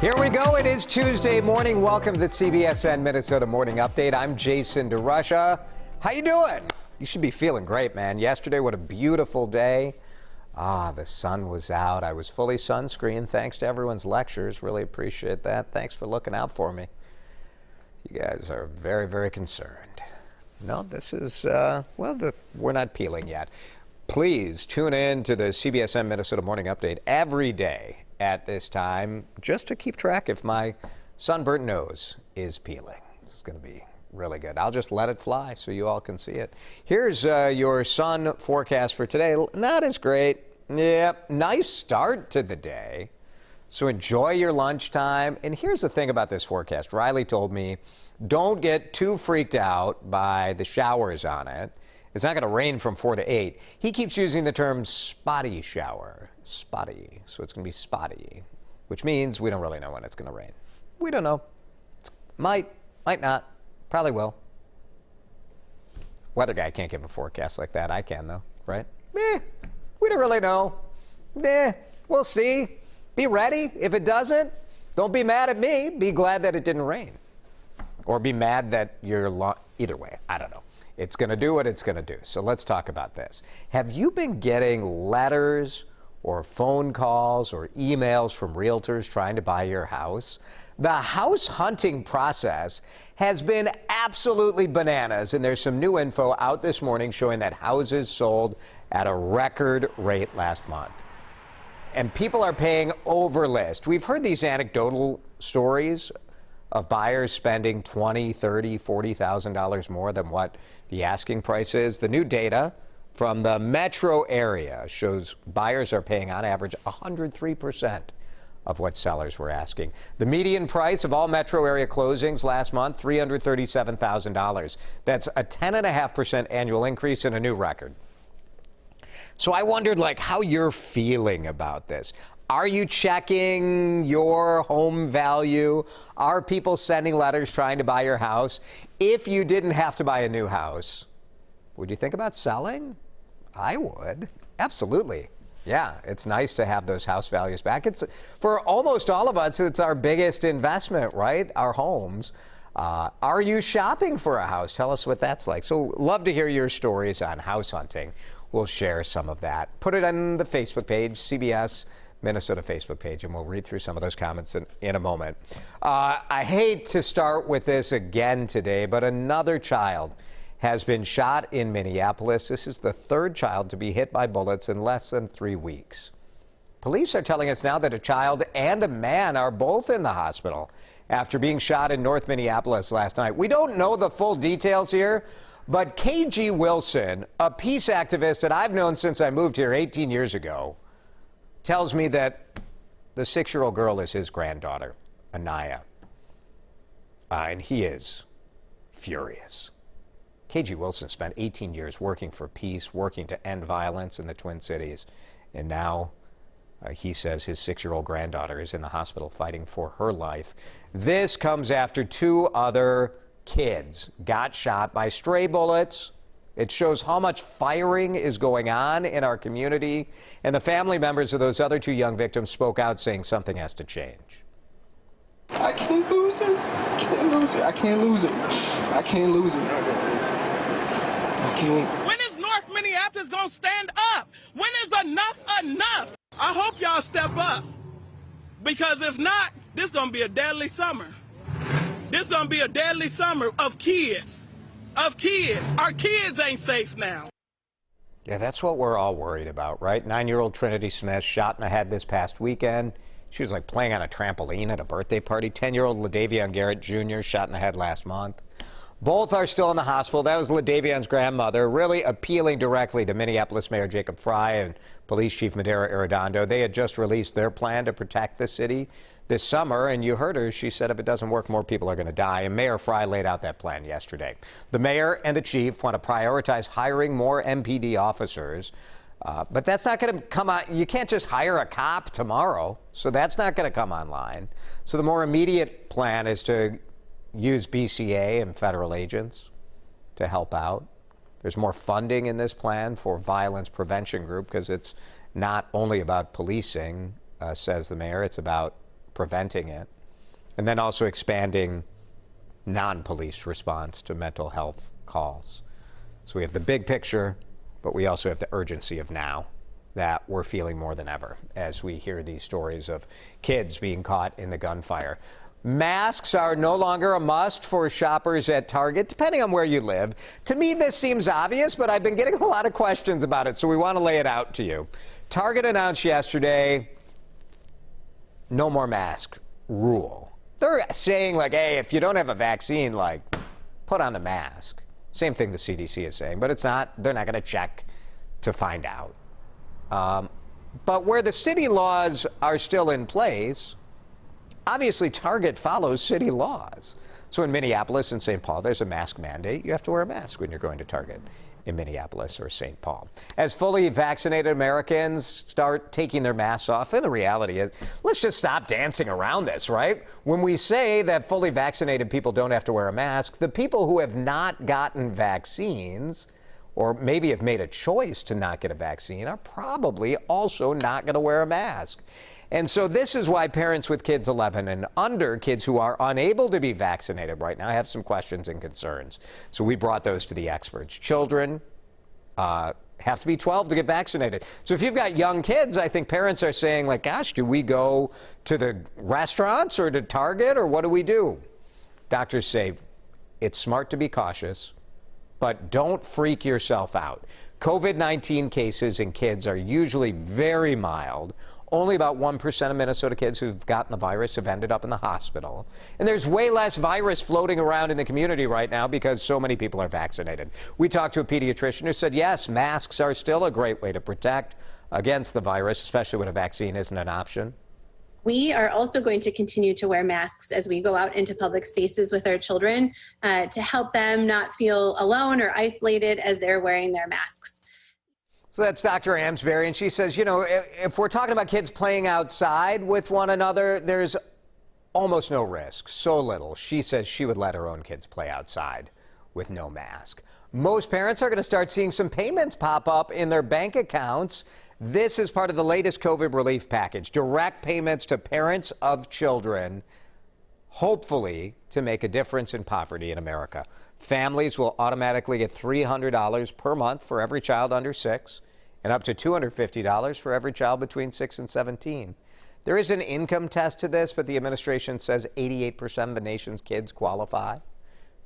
Here we go. It is Tuesday morning. Welcome to the CBSN Minnesota Morning Update. I'm Jason DeRusha. How you doing? You should be feeling great, man. Yesterday, what a beautiful day. The sun was out. I was fully sunscreened. Thanks to everyone's lectures. Really appreciate that. Thanks for looking out for me. You guys are very, very concerned. No, this is, we're not peeling yet. Please tune in to the CBSN Minnesota Morning Update every day at this time, just to keep track if my sunburnt nose is peeling. It's going to be really good. I'll just let it fly so you all can see it. Here's your sun forecast for today. Not as great. Yep, nice start to the day. So enjoy your lunchtime. And here's the thing about this forecast. Riley told me, don't get too freaked out by the showers on it. It's not going to rain from 4 to 8. He keeps using the term spotty shower. Spotty. So it's going to be spotty, which means we don't really know when it's going to rain. We don't know. Might not. Probably will. Weather guy can't give a forecast like that. I can, though, right? We don't really know. We'll see. Be ready. If it doesn't, don't be mad at me. Be glad that it didn't rain. Or be mad that you're either way. I don't know. It's going to do what it's going to do. So let's talk about this. Have you been getting letters or phone calls or emails from realtors trying to buy your house? The house hunting process has been absolutely bananas, and there's some new info out this morning showing that houses sold at a record rate last month. And people are paying over list. We've heard these anecdotal stories of buyers spending $20,000, $30,000, $40,000 more than what the asking price is. The new data from the metro area shows buyers are paying on average 103% of what sellers were asking. The median price of all metro area closings last month, $337,000. That's a 10.5% annual increase and a new record. So I wondered, how you're feeling about this. Are you checking your home value? Are people sending letters trying to buy your house? If you didn't have to buy a new house, would you think about selling? I would. Absolutely. Yeah, it's nice to have those house values back. It's for almost all of us, it's our biggest investment, right? Our homes. Are you shopping for a house? Tell us what that's like. So love to hear your stories on house hunting. We'll share some of that. Put it on the Facebook page, CBS Minnesota Facebook page, and we'll read through some of those comments in a moment. I hate to start with this again today, but another child has been shot in Minneapolis. This is the third child to be hit by bullets in less than 3 weeks. Police are telling us now that a child and a man are both in the hospital after being shot in North Minneapolis last night. We don't know the full details here, but KG Wilson, a peace activist that I've known since I moved here 18 years ago, tells me that the 6-year-old girl is his granddaughter, Anaya. And he is furious. KG Wilson spent 18 years working for peace, working to end violence in the Twin Cities. And now he says his 6-year-old granddaughter is in the hospital fighting for her life. This comes after 2 other kids got shot by stray bullets. It shows how much firing is going on in our community, and the family members of those other 2 young victims spoke out saying something has to change. I can't lose her. I can't lose her. I can't lose her. I can't lose her. I can't. When is North Minneapolis gonna stand up? When is enough enough? I hope y'all step up, because if not, this gonna be a deadly summer. This gonna be a deadly summer of kids. Our kids ain't safe now. Yeah, that's what we're all worried about, right? 9-year-old Trinity Smith shot in the head this past weekend. She was playing on a trampoline at a birthday party. 10-year-old LaDavion Garrett Jr. shot in the head last month. Both are still in the hospital. That was LaDavion's grandmother, really appealing directly to Minneapolis Mayor Jacob Fry and Police Chief Madera Arredondo. They had just released their plan to protect the city this summer, and you heard her. She said if it doesn't work, more people are going to die, and Mayor Fry laid out that plan yesterday. The mayor and the chief want to prioritize hiring more MPD officers, but that's not going to come on. You can't just hire a cop tomorrow, so that's not going to come online. So the more immediate plan is to use BCA and federal agents to help out. There's more funding in this plan for violence prevention group because it's not only about policing. says the mayor. It's about preventing it. And then also expanding non-police response to mental health calls. So we have the big picture, but we also have the urgency of now that we're feeling more than ever as we hear these stories of kids being caught in the gunfire. Masks are no longer a must for shoppers at Target, depending on where you live. To me, this seems obvious, but I've been getting a lot of questions about it, so we want to lay it out to you. Target announced yesterday, no more mask rule. They're saying, like, hey, if you don't have a vaccine, like, put on the mask. Same thing the CDC is saying, but it's not. They're not going to check to find out. But where the city laws are still in place, obviously Target follows city laws. So in Minneapolis and St. Paul, there's a mask mandate. You have to wear a mask when you're going to Target in Minneapolis or St. Paul. As fully vaccinated Americans start taking their masks off, and the reality is, let's just stop dancing around this, right? When we say that fully vaccinated people don't have to wear a mask, the people who have not gotten vaccines or maybe have made a choice to not get a vaccine are probably also not going to wear a mask. And so this is why parents with kids 11 and under, kids who are unable to be vaccinated right now, have some questions and concerns. So we brought those to the experts. Children have to be 12 to get vaccinated. So if you've got young kids, I think parents are saying, like, gosh, do we go to the restaurants or to Target, or what do we do? Doctors say it's smart to be cautious, but don't freak yourself out. COVID-19 cases in kids are usually very mild. Only about 1% of Minnesota kids who've gotten the virus have ended up in the hospital. And there's way less virus floating around in the community right now because so many people are vaccinated. We talked to a pediatrician who said, yes, masks are still a great way to protect against the virus, especially when a vaccine isn't an option. We are also going to continue to wear masks as we go out into public spaces with our children to help them not feel alone or isolated as they're wearing their masks. So that's Dr. Amsbury, and she says, you know, if we're talking about kids playing outside with one another, there's almost no risk, so little. She says she would let her own kids play outside with no mask. Most parents are going to start seeing some payments pop up in their bank accounts. This is part of the latest COVID relief package, direct payments to parents of children, hopefully to make a difference in poverty in America. Families will automatically get $300 per month for every child under 6 and up to $250 for every child between 6 and 17. There is an income test to this, but the administration says 88% of the nation's kids qualify.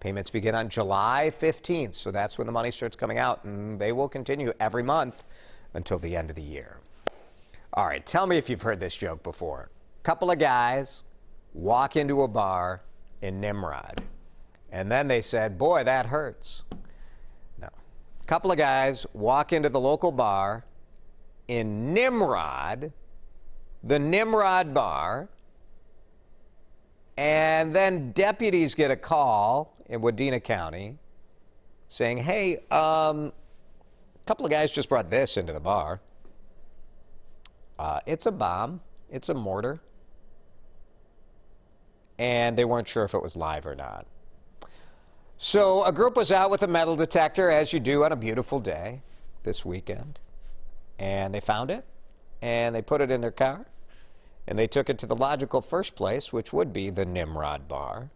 Payments begin on July 15th, so that's when the money starts coming out, and they will continue every month until the end of the year. All right, tell me if you've heard this joke before. Couple of guys walk into a bar in Nimrod, and then they said, boy, that hurts. No. A couple of guys walk into the local bar in Nimrod, the Nimrod bar, and then deputies get a call in Wadena County saying, hey, a couple of guys just brought this into the bar. It's a bomb. It's a mortar. And they weren't sure if it was live or not. So a group was out with a metal detector, as you do on a beautiful day this weekend. And they found it, and they put it in their car, and they took it to the logical first place, which would be the Nimrod bar.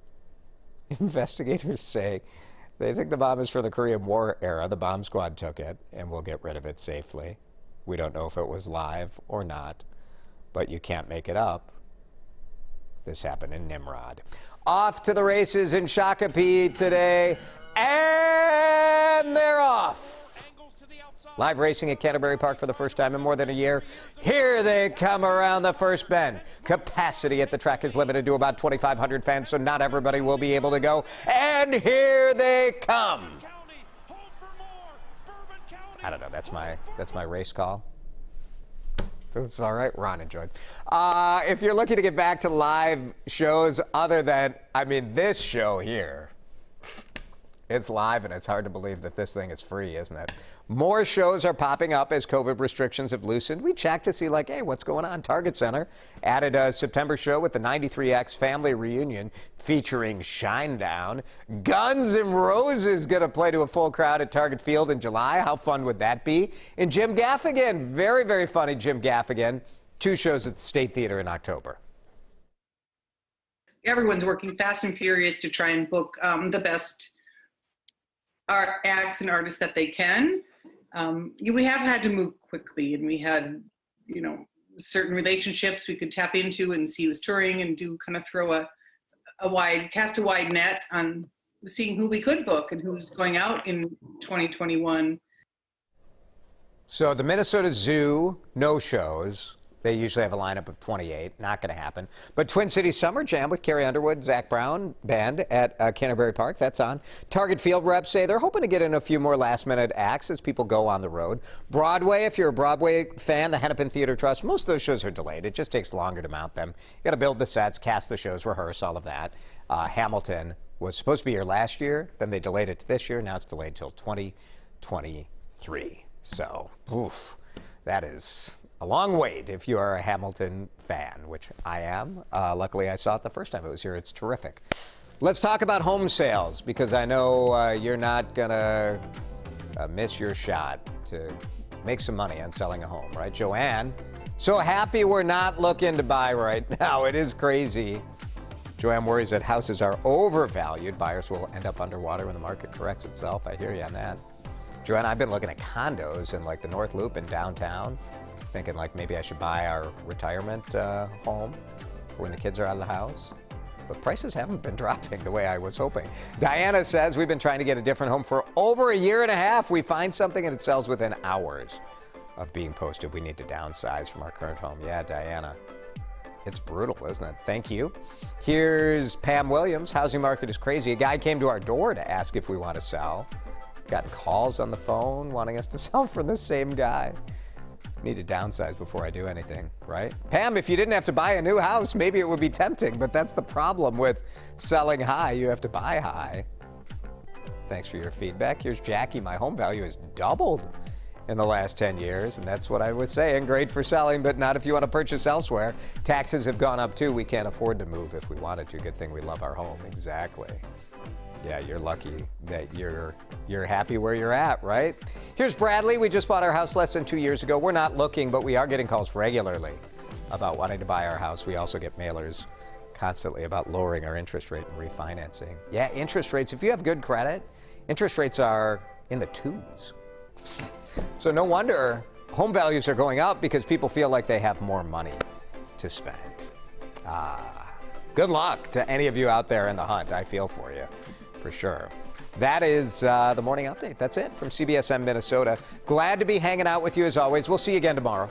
Investigators say they think the bomb is for the Korean War era. The bomb squad took it, and will get rid of it safely. We don't know if it was live or not, but you can't make it up. This happened in Nimrod. Off to the races in Shakopee today, and they're off. Live racing at Canterbury Park for the first time in more than a year. Here they come around the first bend. Capacity at the track is limited to about 2,500 fans, so not everybody will be able to go. And here they come. I don't know. That's my race call. It's all right. Ron enjoyed. If you're looking to get back to live shows other than, I mean, this show here, it's live and it's hard to believe that this thing is free, isn't it? More shows are popping up as COVID restrictions have loosened. We checked to see, like, hey, what's going on? Target Center added a September show with the 93X family reunion featuring Shinedown. Guns N' Roses going to play to a full crowd at Target Field in July. How fun would that be? And Jim Gaffigan, very, very funny Jim Gaffigan, 2 shows at the State Theater in October. Everyone's working fast and furious to try and book the best acts and artists that they can. We have had to move quickly, and we had, certain relationships we could tap into and see who's touring and do kind of throw cast a wide net on seeing who we could book and who's going out in 2021. So the Minnesota Zoo, no shows. They usually have a lineup of 28. Not going to happen. But Twin Cities Summer Jam with Carrie Underwood, Zach Brown Band at Canterbury Park. That's on. Target Field reps say they're hoping to get in a few more last-minute acts as people go on the road. Broadway, if you're a Broadway fan, the Hennepin Theater Trust, most of those shows are delayed. It just takes longer to mount them. You got to build the sets, cast the shows, rehearse, all of that. Hamilton was supposed to be here last year. Then they delayed it to this year. Now it's delayed till 2023. So, that is a long wait if you are a Hamilton fan, which I am. Luckily, I saw it the first time it was here. It's terrific. Let's talk about home sales, because I know you're not going to miss your shot to make some money on selling a home, right? Joanne, so happy we're not looking to buy right now. It is crazy. Joanne worries that houses are overvalued. Buyers will end up underwater when the market corrects itself. I hear you on that. Joanne, I've been looking at condos in like the North Loop in downtown, thinking like maybe I should buy our retirement home for when the kids are out of the house. But prices haven't been dropping the way I was hoping. Diana says we've been trying to get a different home for over a year and a half. We find something and it sells within hours of being posted. We need to downsize from our current home. Yeah, Diana, it's brutal, isn't it? Thank you. Here's Pam Williams. Housing market is crazy. A guy came to our door to ask if we want to sell. Gotten calls on the phone wanting us to sell from the same guy. Need to downsize before I do anything, right? Pam, if you didn't have to buy a new house, maybe it would be tempting, but that's the problem with selling high. You have to buy high. Thanks for your feedback. Here's Jackie. My home value has doubled in the last 10 years, and that's what I was saying. Great for selling, but not if you want to purchase elsewhere. Taxes have gone up too. We can't afford to move if we wanted to. Good thing we love our home. Exactly. Yeah, you're lucky that you're happy where you're at, right? Here's Bradley. We just bought our house less than 2 years ago. We're not looking, but we are getting calls regularly about wanting to buy our house. We also get mailers constantly about lowering our interest rate and refinancing. Yeah, interest rates, if you have good credit, interest rates are in the 2s. So no wonder home values are going up, because people feel like they have more money to spend. Good luck to any of you out there in the hunt. I feel for you. For sure. That is the morning update. That's it from CBSN Minnesota. Glad to be hanging out with you as always. We'll see you again tomorrow.